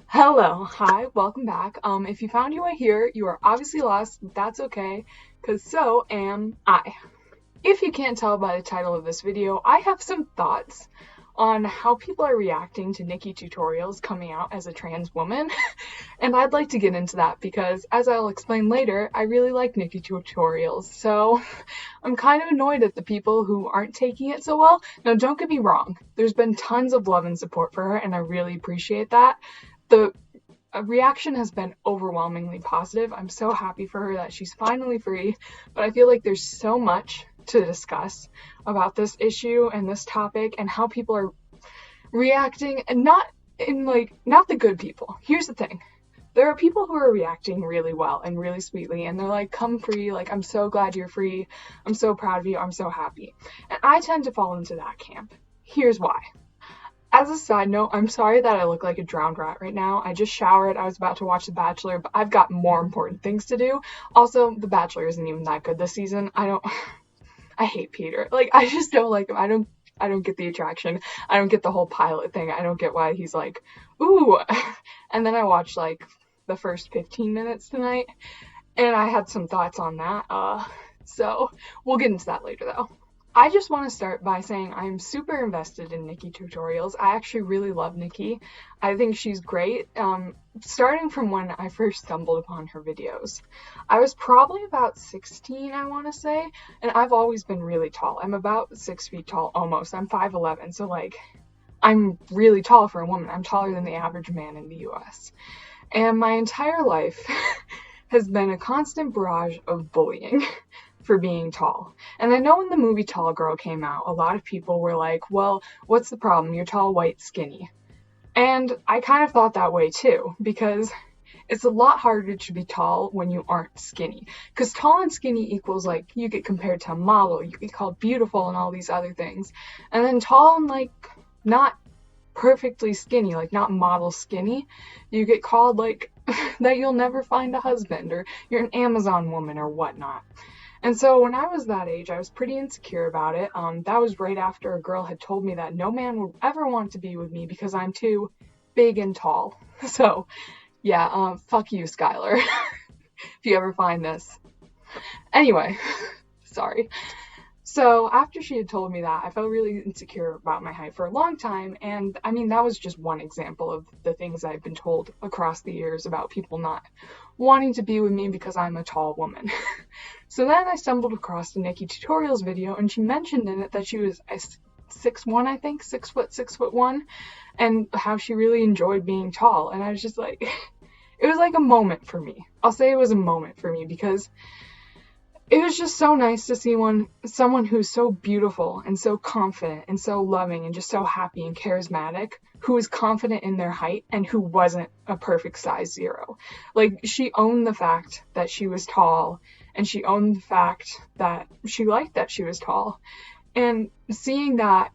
Hello, hi, welcome back. If you found your way here, you are obviously lost. That's okay, because so am I. If you can't tell by the title of this video, I have some thoughts on how people are reacting to NikkieTutorials coming out as a trans woman, and I'd like to get into that because, as I'll explain later, I really like NikkieTutorials, so I'm kind of annoyed at the people who aren't taking it so well. Now, don't get me wrong, there's been tons of love and support for her, and I really appreciate that. The reaction has been overwhelmingly positive. I'm so happy for her that she's finally free, but I feel like there's so much to discuss about this issue and this topic and how people are reacting, and not the good people. Here's the thing. There are people who are reacting really well and really sweetly, and they're like, come free, like, I'm so glad you're free, I'm so proud of you, I'm so happy. And I tend to fall into that camp. Here's why. As a side note, I'm sorry that I look like a drowned rat right now. I just showered, I was about to watch The Bachelor, but I've got more important things to do. Also, The Bachelor isn't even that good this season. I hate Peter. Like, I just don't like him. I don't get the attraction. I don't get the whole pilot thing. I don't get why he's like, ooh. And then I watched like the first 15 minutes tonight, and I had some thoughts on that. So we'll get into that later though. I just want to start by saying I'm super invested in NikkieTutorials. I actually really love Nikkie. I think she's great. Starting from when I first stumbled upon her videos. I was probably about 16, I want to say, and I've always been really tall. I'm about 6 feet tall almost. I'm 5'11", so like, I'm really tall for a woman. I'm taller than the average man in the US. And my entire life has been a constant barrage of bullying for being tall. And I know when the movie Tall Girl came out, a lot of people were like, well, what's the problem? You're tall, white, skinny. And I kind of thought that way too, because it's a lot harder to be tall when you aren't skinny. Because tall and skinny equals like, you get compared to a model, you get called beautiful and all these other things. And then tall and like, not perfectly skinny, like not model skinny, you get called like, that you'll never find a husband, or you're an Amazon woman or whatnot. And so when I was that age, I was pretty insecure about it. That was right after a girl had told me that no man would ever want to be with me because I'm too big and tall. So, yeah, fuck you, Skylar, if you ever find this. Anyway, sorry. So after she had told me that, I felt really insecure about my height for a long time, and I mean, that was just one example of the things I've been told across the years about people not wanting to be with me because I'm a tall woman. So then I stumbled across the NikkieTutorials video, and she mentioned in it that she was 6'1", I think, 6'1", and how she really enjoyed being tall, and I was just like, it was like a moment for me. I'll say it was a moment for me because it was just so nice to see someone who's so beautiful and so confident and so loving and just so happy and charismatic, who was confident in their height and who wasn't a perfect size 0. Like, she owned the fact that she was tall, and she owned the fact that she liked that she was tall. And seeing that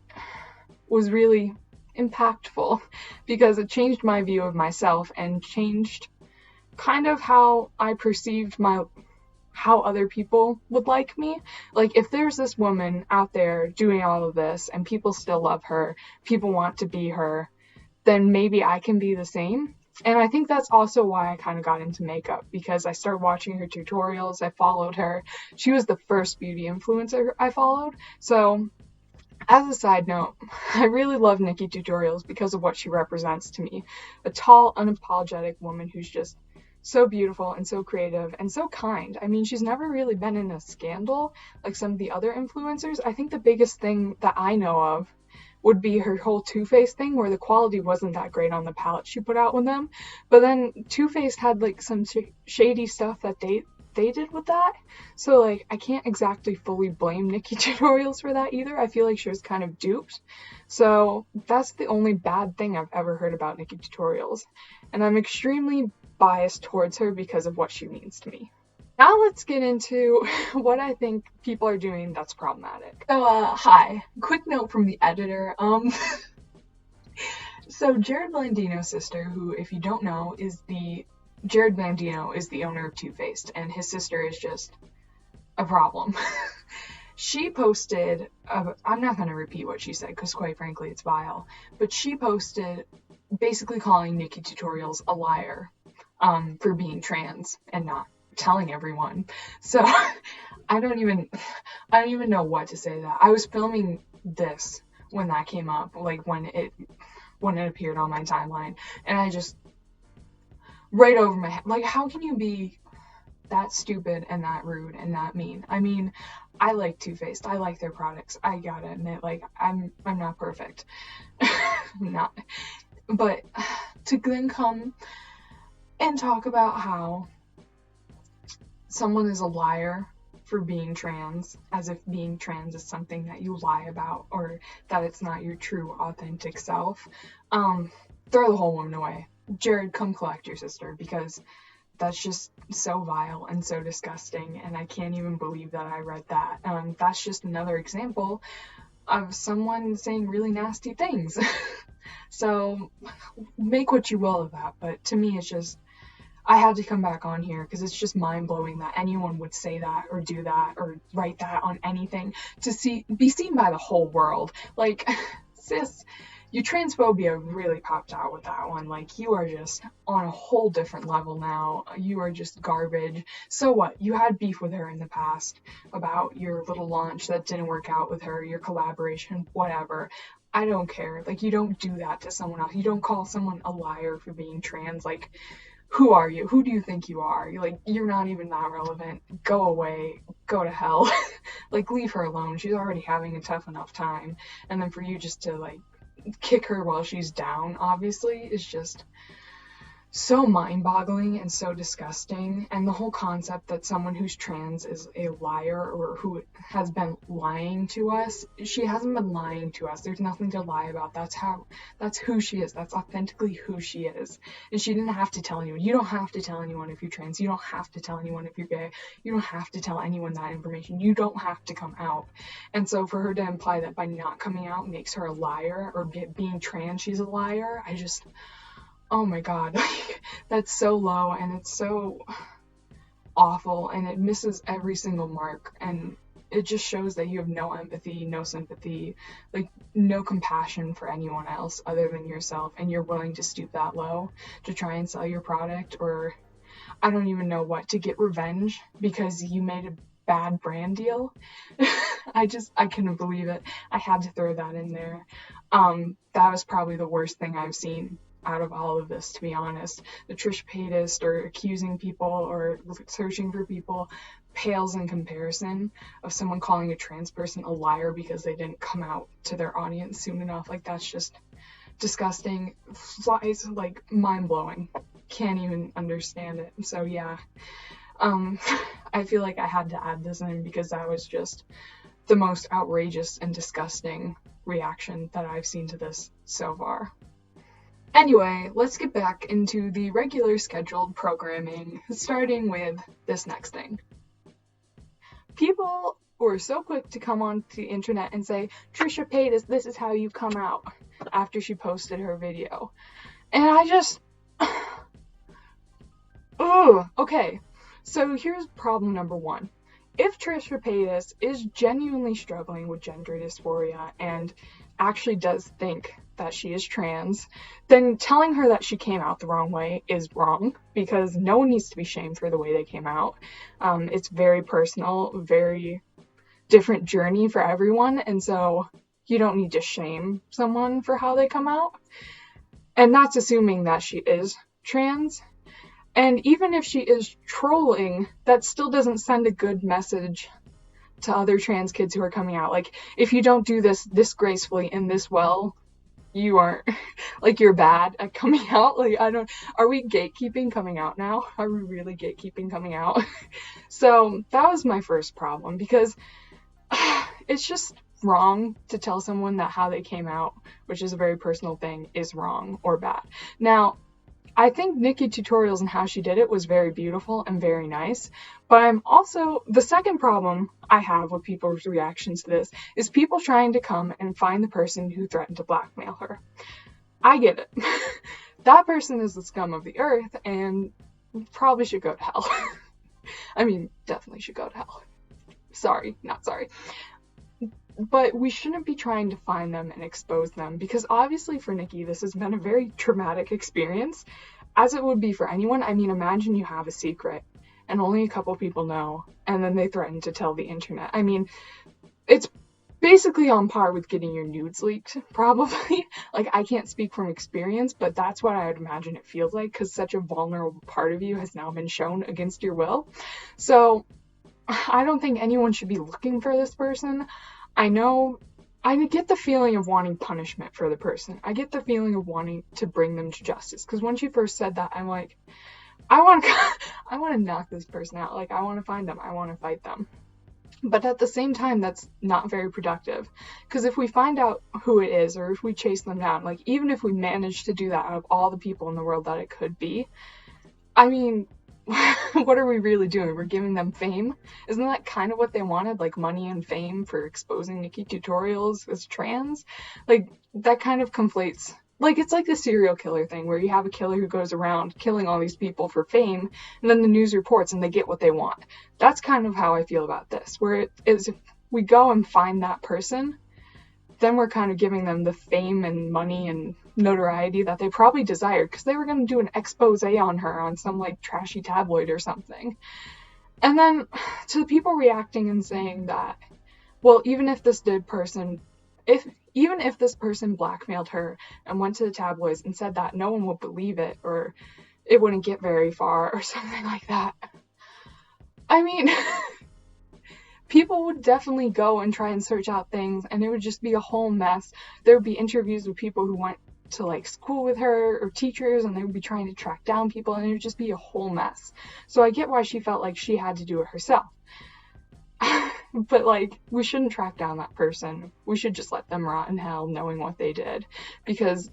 was really impactful because it changed my view of myself and changed kind of how I perceived how other people would like me. Like, if there's this woman out there doing all of this and people still love her, people want to be her, then maybe I can be the same. And I think that's also why I kind of got into makeup, because I started watching her tutorials, I followed her. She was the first beauty influencer I followed. So, as a side note, I really love NikkieTutorials because of what she represents to me. A tall, unapologetic woman who's just so beautiful and so creative and so kind. I mean, she's never really been in a scandal like some of the other influencers. I think the biggest thing that I know of would be her whole Too Faced thing, where the quality wasn't that great on the palette she put out with them. But then Too Faced had like some shady stuff that they did with that. So like, I can't exactly fully blame NikkieTutorials for that either. I feel like she was kind of duped. So that's the only bad thing I've ever heard about NikkieTutorials. And I'm extremely biased towards her because of what she means to me. Now let's get into what I think people are doing that's problematic. So, hi. Quick note from the editor. So Jared Blandino's sister, who, if you don't know, Jared Blandino is the owner of Too Faced, and his sister is just a problem. She posted, I'm not going to repeat what she said because quite frankly it's vile, but she posted basically calling NikkieTutorials a liar for being trans and not telling everyone. So I don't even know what to say to that. I was filming this when that came up, like when it appeared on my timeline, and I just right over my head, like, how can you be that stupid and that rude and that mean? I mean, I like Too Faced. I like their products. I gotta admit, like, I'm not perfect. Not, but to then come and talk about how someone is a liar for being trans, as if being trans is something that you lie about, or that it's not your true authentic self, throw the whole woman away. Jared, come collect your sister, because that's just so vile and so disgusting, and I can't even believe that I read that. That's just another example of someone saying really nasty things. So make what you will of that, but to me it's just, I had to come back on here because it's just mind-blowing that anyone would say that or do that or write that on anything to be seen by the whole world. Like, sis, your transphobia really popped out with that one. Like, you are just on a whole different level now. You are just garbage. So what? You had beef with her in the past about your little launch that didn't work out with her, your collaboration, whatever. I don't care. Like, you don't do that to someone else. You don't call someone a liar for being trans. Like, who are you? Who do you think you are? You're not even that relevant. Go away. Go to hell. Like, leave her alone. She's already having a tough enough time. And then for you just to, like, kick her while she's down, obviously, is just so mind-boggling and so disgusting. And the whole concept that someone who's trans is a liar, or who has been lying to us, she hasn't been lying to us. There's nothing to lie about. That's who she is. That's authentically who she is. And she didn't have to tell anyone. You don't have to tell anyone if you're trans. You don't have to tell anyone if you're gay. You don't have to tell anyone that information. You don't have to come out. And so for her to imply that by not coming out makes her a liar, or being trans she's a liar, oh my god, like, that's so low, and it's so awful, and it misses every single mark, and it just shows that you have no empathy, no sympathy, like, no compassion for anyone else other than yourself, and you're willing to stoop that low to try and sell your product, or I don't even know what, to get revenge because you made a bad brand deal. I couldn't believe it. I had to throw that in there. That was probably the worst thing I've seen out of all of this, to be honest. The Trish Paytas, or accusing people or searching for people, pales in comparison of someone calling a trans person a liar because they didn't come out to their audience soon enough. Like, that's just disgusting. Flies, like, mind-blowing. Can't even understand it. So yeah, I feel like I had to add this in because that was just the most outrageous and disgusting reaction that I've seen to this so far. Anyway, let's get back into the regular scheduled programming, starting with this next thing. People were so quick to come on the internet and say, Trisha Paytas, this is how you come out, after she posted her video. And I just... Ugh. Okay, so here's problem number one. If Trisha Paytas is genuinely struggling with gender dysphoria and actually does think that she is trans, then telling her that she came out the wrong way is wrong, because no one needs to be shamed for the way they came out. It's very personal, very different journey for everyone, and so you don't need to shame someone for how they come out. And that's assuming that she is trans. And even if she is trolling, that still doesn't send a good message to other trans kids who are coming out. Like, if you don't do this gracefully and this well, you aren't, like, you're bad at coming out. Like, are we gatekeeping coming out now? Are we really gatekeeping coming out? So that was my first problem, because it's just wrong to tell someone that how they came out, which is a very personal thing, is wrong or bad. Now, I think NikkieTutorials and how she did it was very beautiful and very nice, but I'm also, the second problem I have with people's reactions to this is people trying to come and find the person who threatened to blackmail her. I get it. That person is the scum of the earth and probably should go to hell. I mean, definitely should go to hell. Sorry, not sorry. but we shouldn't be trying to find them and expose them, because obviously for Nikkie, this has been a very traumatic experience, as it would be for anyone. I mean, imagine you have a secret and only a couple people know, and then they threaten to tell the internet. I mean, it's basically on par with getting your nudes leaked, probably. Like, I can't speak from experience, but that's what I would imagine it feels like, because such a vulnerable part of you has now been shown against your will. So I don't think anyone should be looking for this person. I get the feeling of wanting punishment for the person. I get the feeling of wanting to bring them to justice, because when she first said that, I'm like, I want to knock this person out. Like, I want to find them. I want to fight them. But at the same time, that's not very productive, because if we find out who it is, or if we chase them down, like, even if we manage to do that out of all the people in the world that it could be, I mean, what are we really doing? We're giving them fame? Isn't that kind of what they wanted? Like, money and fame for exposing NikkieTutorials as trans? Like, that kind of conflates. Like, it's like the serial killer thing, where you have a killer who goes around killing all these people for fame, and then the news reports and they get what they want. That's kind of how I feel about this, where it is, if we go and find that person, then we're kind of giving them the fame and money and notoriety that they probably desired, because they were going to do an expose on her on some, like, trashy tabloid or something. And then to the people reacting and saying that, well, even if this person blackmailed her and went to the tabloids and said that, no one would believe it, or it wouldn't get very far, or something like that. I mean, people would definitely go and try and search out things, and it would just be a whole mess. There would be interviews with people who went to, like, school with her, or teachers, and they would be trying to track down people, and it would just be a whole mess. So I get why she felt like she had to do it herself. But, like, we shouldn't track down that person. We should just let them rot in hell knowing what they did. Because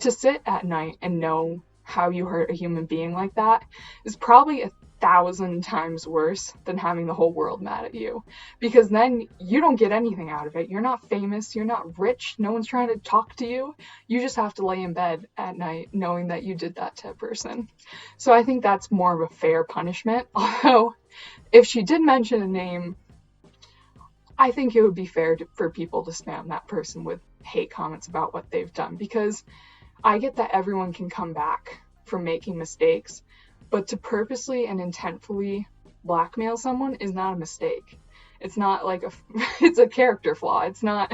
to sit at night and know how you hurt a human being like that is probably 1,000 times worse than having the whole world mad at you. Because then you don't get anything out of it. You're not famous. You're not rich. No one's trying to talk to you. You just have to lay in bed at night knowing that you did that to a person. So I think that's more of a fair punishment. Although, if she did mention a name, I think it would be fair for people to spam that person with hate comments about what they've done, because I get that everyone can come back from making mistakes, but to purposely and intentfully blackmail someone is not a mistake. It's not like it's a character flaw. It's not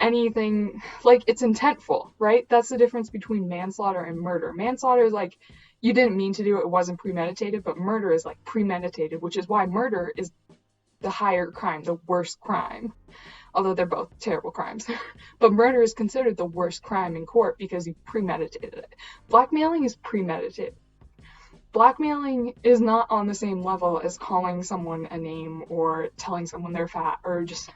anything, like, it's intentful, right? That's the difference between manslaughter and murder. Manslaughter is like, you didn't mean to do it, it wasn't premeditated, but murder is like premeditated, which is why murder is the higher crime, the worst crime, although they're both terrible crimes. But murder is considered the worst crime in court because you premeditated it. Blackmailing is premeditated. Blackmailing is not on the same level as calling someone a name or telling someone they're fat or just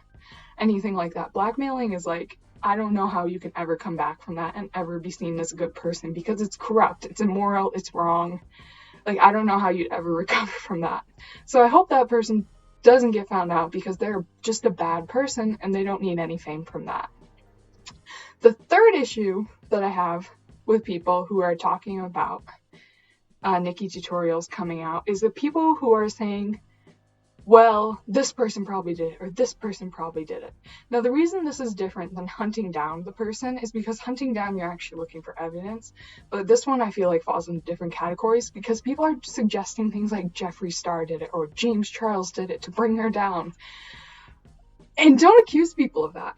anything like that. Blackmailing is like, I don't know how you can ever come back from that and ever be seen as a good person, because it's corrupt, it's immoral, it's wrong. Like, I don't know how you'd ever recover from that. So I hope that person doesn't get found out, because they're just a bad person and they don't need any fame from that. The third issue that I have with people who are talking about NikkieTutorials coming out is the people who are saying, well, this person probably did it, or this person probably did it. Now, the reason this is different than hunting down the person is because hunting down, you're actually looking for evidence. But this one, I feel like, falls into different categories, because people are suggesting things like Jeffree Star did it, or James Charles did it to bring her down. And don't accuse people of that.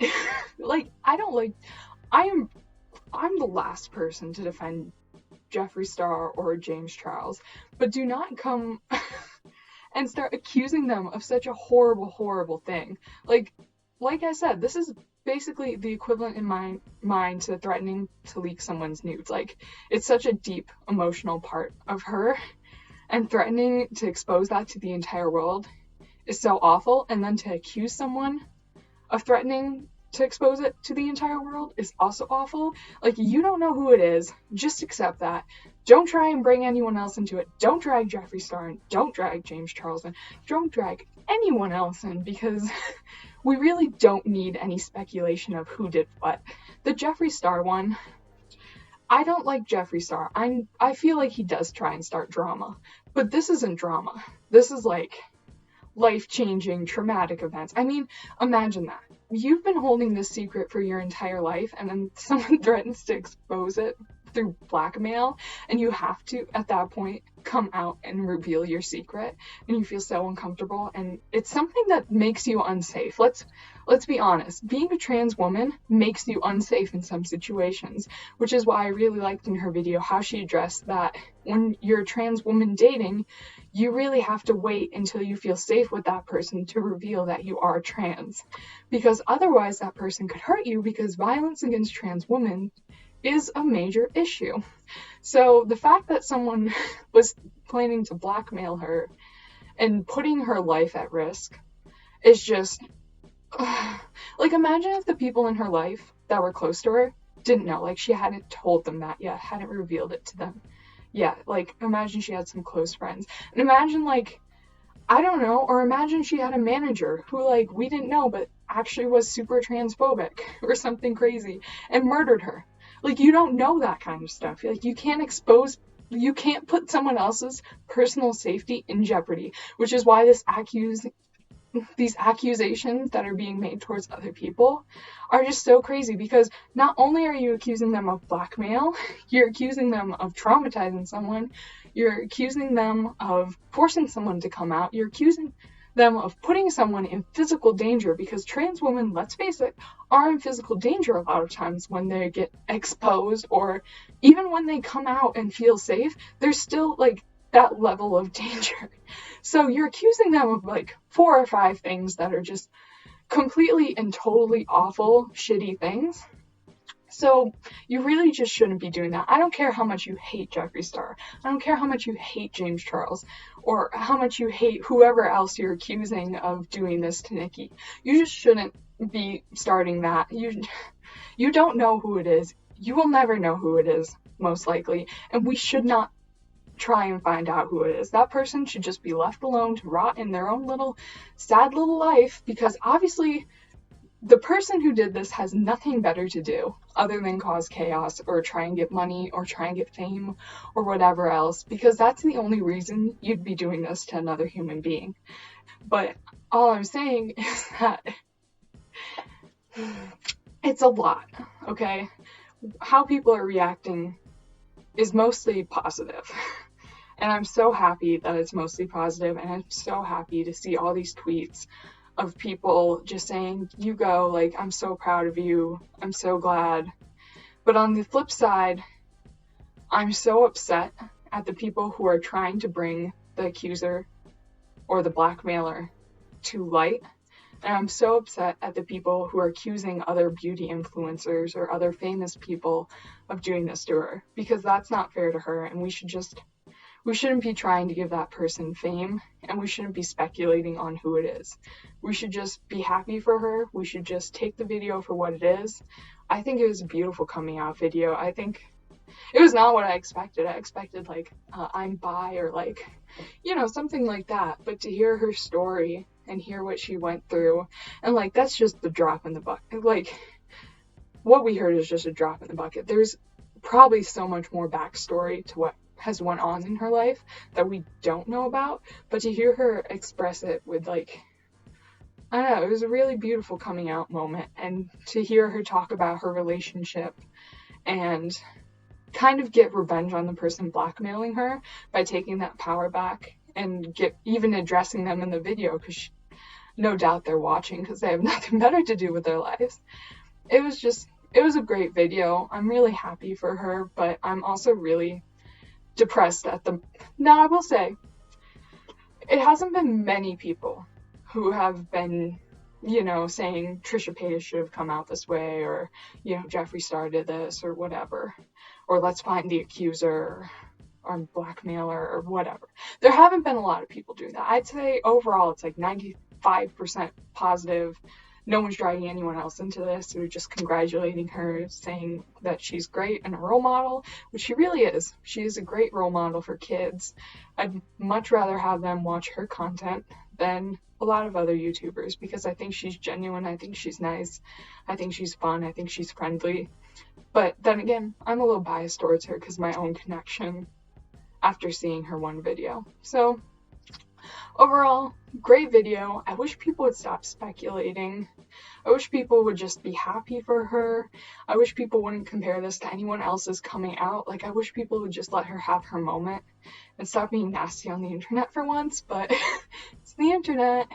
I'm the last person to defend Jeffree Star or James Charles, but do not come and start accusing them of such a horrible, horrible thing. Like I said, this is basically the equivalent in my mind to threatening to leak someone's nudes. Like, it's such a deep emotional part of her, and threatening to expose that to the entire world is so awful. And then to accuse someone of threatening to expose it to the entire world is also awful. Like, you don't know who it is. Just accept that. Don't try and bring anyone else into it. Don't drag Jeffree Star in. Don't drag James Charles in. Don't drag anyone else in, because we really don't need any speculation of who did what. The Jeffree Star one, I don't like Jeffree Star. I feel like he does try and start drama. But this isn't drama. This is like life-changing, traumatic events. I mean, imagine that. you've been holding this secret for your entire life, and then someone threatens to expose it through blackmail, and you have to, at that point, come out and reveal your secret, and you feel so uncomfortable, and it's something that makes you unsafe. Let's be honest. Being a trans woman makes you unsafe in some situations, which is why I really liked in her video how she addressed that when you're a trans woman dating, you really have to wait until you feel safe with that person to reveal that you are trans, because otherwise that person could hurt you, because violence against trans women is a major issue. So the fact that someone was planning to blackmail her and putting her life at risk is just like, imagine if the people in her life that were close to her didn't know, like she hadn't told them that yet, hadn't revealed it to them yet. Like, imagine she had some close friends, and imagine, like, I don't know, or imagine she had a manager who, like, we didn't know but actually was super transphobic or something crazy and murdered her. Like, you don't know that kind of stuff. Like, you can't put someone else's personal safety in jeopardy, which is why these accusations that are being made towards other people are just so crazy, because not only are you accusing them of blackmail, you're accusing them of traumatizing someone, you're accusing them of forcing someone to come out, you're accusing them of putting someone in physical danger, because trans women, let's face it, are in physical danger a lot of times when they get exposed, or even when they come out and feel safe, there's still, like, that level of danger. So you're accusing them of, like, 4 or 5 things that are just completely and totally awful, shitty things. So you really just shouldn't be doing that. I don't care how much you hate Jeffree Star. I don't care how much you hate James Charles, or how much you hate whoever else you're accusing of doing this to Nikkie. You just shouldn't be starting that. You don't know who it is. You will never know who it is, most likely. And we should not try and find out who it is. That person should just be left alone to rot in their own little sad little life, because obviously the person who did this has nothing better to do other than cause chaos or try and get money or try and get fame or whatever else, because that's the only reason you'd be doing this to another human being. But all I'm saying is that it's a lot, okay? How people are reacting is mostly positive. And I'm so happy that it's mostly positive, and I'm so happy to see all these tweets of people just saying, you go, like, I'm so proud of you, I'm so glad. But on the flip side, I'm so upset at the people who are trying to bring the accuser or the blackmailer to light. And I'm so upset at the people who are accusing other beauty influencers or other famous people of doing this to her, because that's not fair to her, and we shouldn't be trying to give that person fame, and we shouldn't be speculating on who it is. We should just be happy for her. We should just take the video for what it is. I think it was a beautiful coming out video. I think it was not what I expected. I expected, like, I'm bi, or, like, you know, something like that. But to hear her story and hear what she went through, and, like, that's just the drop in the bucket. Like, what we heard is just a drop in the bucket. There's probably so much more backstory to what has went on in her life that we don't know about, but to hear her express it with, like, I don't know, it was a really beautiful coming out moment. And to hear her talk about her relationship and kind of get revenge on the person blackmailing her by taking that power back, and even addressing them in the video, because no doubt they're watching because they have nothing better to do with their lives. It was a great video. I'm really happy for her, but I'm also really depressed at now I will say, it hasn't been many people who have been, you know, saying Trisha Paytas should have come out this way, or, you know, Jeffree Star did this, or whatever, or let's find the accuser or blackmailer or whatever. There haven't been a lot of people doing that. I'd say overall it's like 95% positive. No one's dragging anyone else into this. We're just congratulating her, saying that she's great and a role model, which she really is. She is a great role model for kids. I'd much rather have them watch her content than a lot of other YouTubers, because I think she's genuine, I think she's nice, I think she's fun, I think she's friendly. But then again, I'm a little biased towards her because my own connection after seeing her one video. So Overall, great video. I wish people would stop speculating. I wish people would just be happy for her. I wish people wouldn't compare this to anyone else's coming out. Like, I wish people would just let her have her moment and stop being nasty on the internet for once, but it's the internet.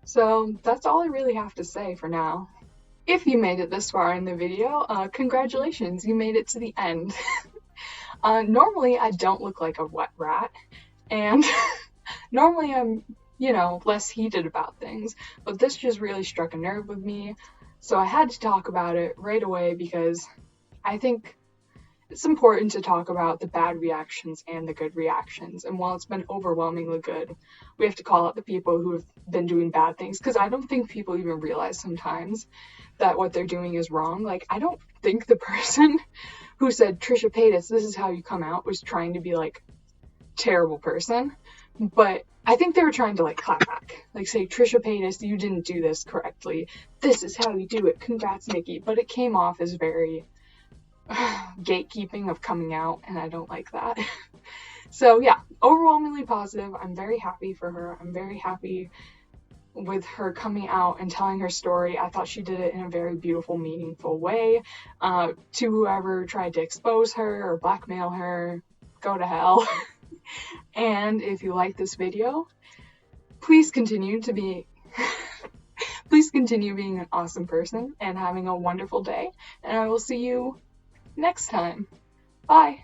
So that's all I really have to say for now. If you made it this far in the video, congratulations, you made it to the end. Normally I don't look like a wet rat, and normally I'm, less heated about things, but this just really struck a nerve with me, so I had to talk about it right away because I think it's important to talk about the bad reactions and the good reactions, and while it's been overwhelmingly good, we have to call out the people who have been doing bad things, because I don't think people even realize sometimes that what they're doing is wrong. Like, I don't think the person who said, Trisha Paytas, this is how you come out, was trying to be, like, terrible person, but I think they were trying to, like, clap back, like, say, Trisha Paytas, you didn't do this correctly, this is how you do it, congrats, Nikki, but it came off as very gatekeeping of coming out, and I don't like that. So yeah, overwhelmingly positive. I'm very happy for her. I'm very happy with her coming out and telling her story. I thought she did it in a very beautiful, meaningful way. To whoever tried to expose her or blackmail her, go to hell. And if you like this video, please continue being an awesome person and having a wonderful day, and I will see you next time. Bye!